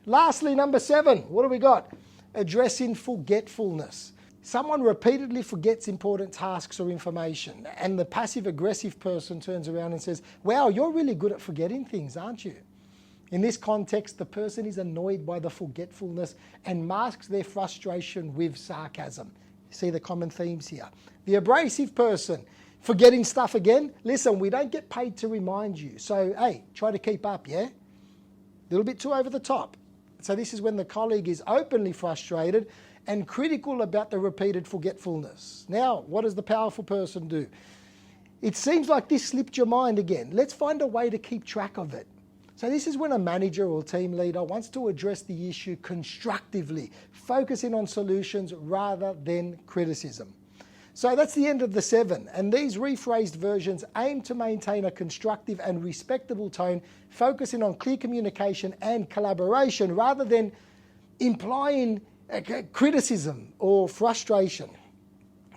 Lastly, number 7, what do we got? Addressing forgetfulness. Someone repeatedly forgets important tasks or information, and the passive-aggressive person turns around and says, wow, you're really good at forgetting things, aren't you? In this context, the person is annoyed by the forgetfulness and masks their frustration with sarcasm. You see the common themes here. The abrasive person, forgetting stuff again. Listen, we don't get paid to remind you, so hey, try to keep up, yeah? A little bit too over the top. So this is when the colleague is openly frustrated and critical about the repeated forgetfulness. Now, what does the powerful person do? It seems like this slipped your mind again. Let's find a way to keep track of it. So this is when a manager or team leader wants to address the issue constructively, focusing on solutions rather than criticism. So that's the end of the 7, and these rephrased versions aim to maintain a constructive and respectable tone, focusing on clear communication and collaboration rather than implying criticism or frustration.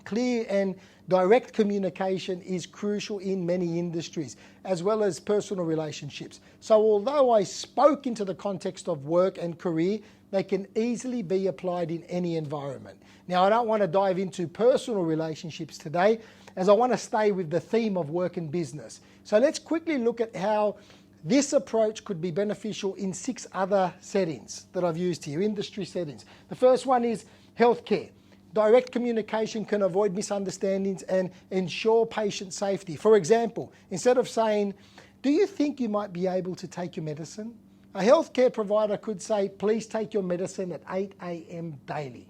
Clear and direct communication is crucial in many industries, as well as personal relationships. So although I spoke into the context of work and career, they can easily be applied in any environment. Now, I don't want to dive into personal relationships today, as I want to stay with the theme of work and business. So let's quickly look at how this approach could be beneficial in 6 other settings that I've used here, industry settings. The first one is healthcare. Direct communication can avoid misunderstandings and ensure patient safety. For example, instead of saying, do you think you might be able to take your medicine? A healthcare provider could say, please take your medicine at 8 a.m. daily.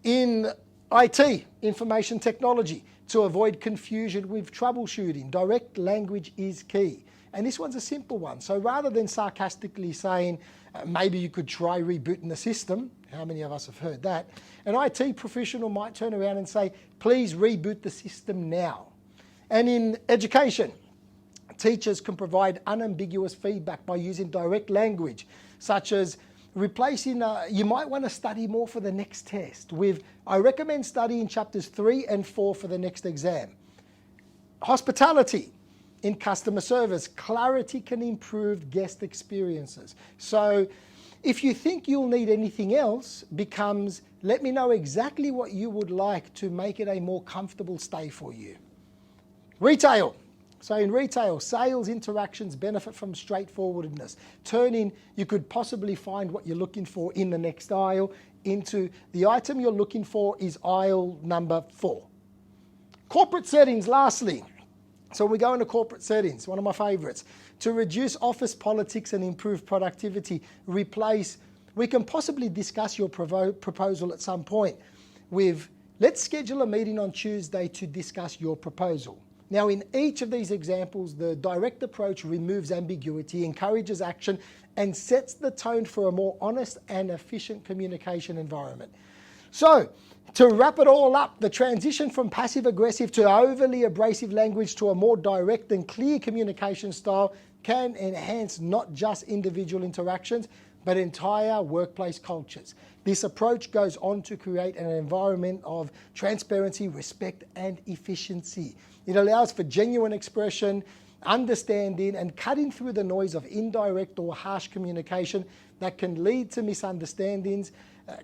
In IT, information technology, to avoid confusion with troubleshooting, direct language is key. And this one's a simple one. So rather than sarcastically saying, maybe you could try rebooting the system, how many of us have heard that? An IT professional might turn around and say, please reboot the system now. And in education, teachers can provide unambiguous feedback by using direct language, such as replacing, you might want to study more for the next test with, I recommend studying chapters 3 and 4 for the next exam. Hospitality. In customer service, clarity can improve guest experiences. So if you think you'll need anything else, becomes, let me know exactly what you would like to make it a more comfortable stay for you. Retail. So in retail, sales interactions benefit from straightforwardness. Turning, you could possibly find what you're looking for in the next aisle into the item you're looking for is aisle number 4. Corporate settings, lastly. So we go into corporate settings, one of my favorites. To reduce office politics and improve productivity, replace, we can possibly discuss your proposal at some point with, let's schedule a meeting on Tuesday to discuss your proposal. Now, in each of these examples, the direct approach removes ambiguity, encourages action, and sets the tone for a more honest and efficient communication environment. So, to wrap it all up, the transition from passive-aggressive to overly abrasive language to a more direct and clear communication style can enhance not just individual interactions, but entire workplace cultures. This approach goes on to create an environment of transparency, respect, and efficiency. It allows for genuine expression, understanding, and cutting through the noise of indirect or harsh communication that can lead to misunderstandings,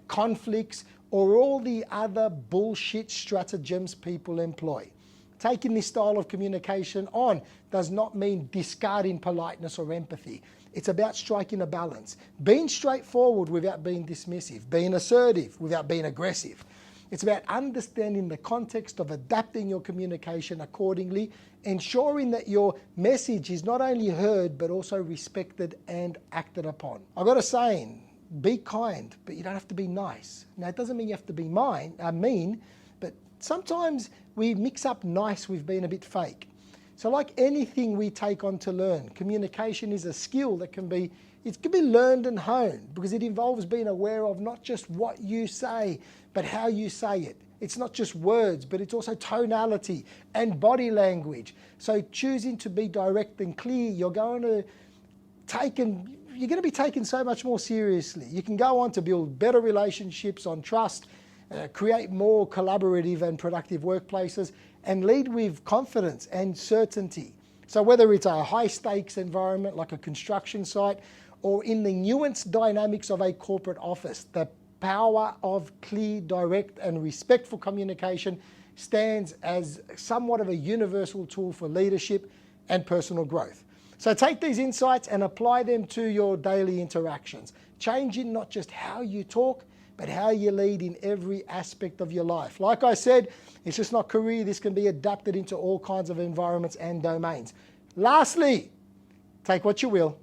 conflicts, or all the other bullshit stratagems people employ. Taking this style of communication on does not mean discarding politeness or empathy. It's about striking a balance, being straightforward without being dismissive, being assertive without being aggressive. It's about understanding the context of adapting your communication accordingly, ensuring that your message is not only heard, but also respected and acted upon. I've got a saying, be kind, but you don't have to be nice. Now, it doesn't mean you have to be mean, but sometimes we mix up nice with being a bit fake. So like anything we take on to learn, communication is a skill that can be learned and honed because it involves being aware of not just what you say, but how you say it. It's not just words, but it's also tonality and body language. So choosing to be direct and clear, you're going to be taken so much more seriously. You can go on to build better relationships on trust, create more collaborative and productive workplaces, and lead with confidence and certainty. So whether it's a high stakes environment like a construction site, or in the nuanced dynamics of a corporate office, the power of clear, direct, and respectful communication stands as somewhat of a universal tool for leadership and personal growth. So take these insights and apply them to your daily interactions. Changing not just how you talk, but how you lead in every aspect of your life. Like I said, it's just not career. This can be adapted into all kinds of environments and domains. Lastly, take what you will,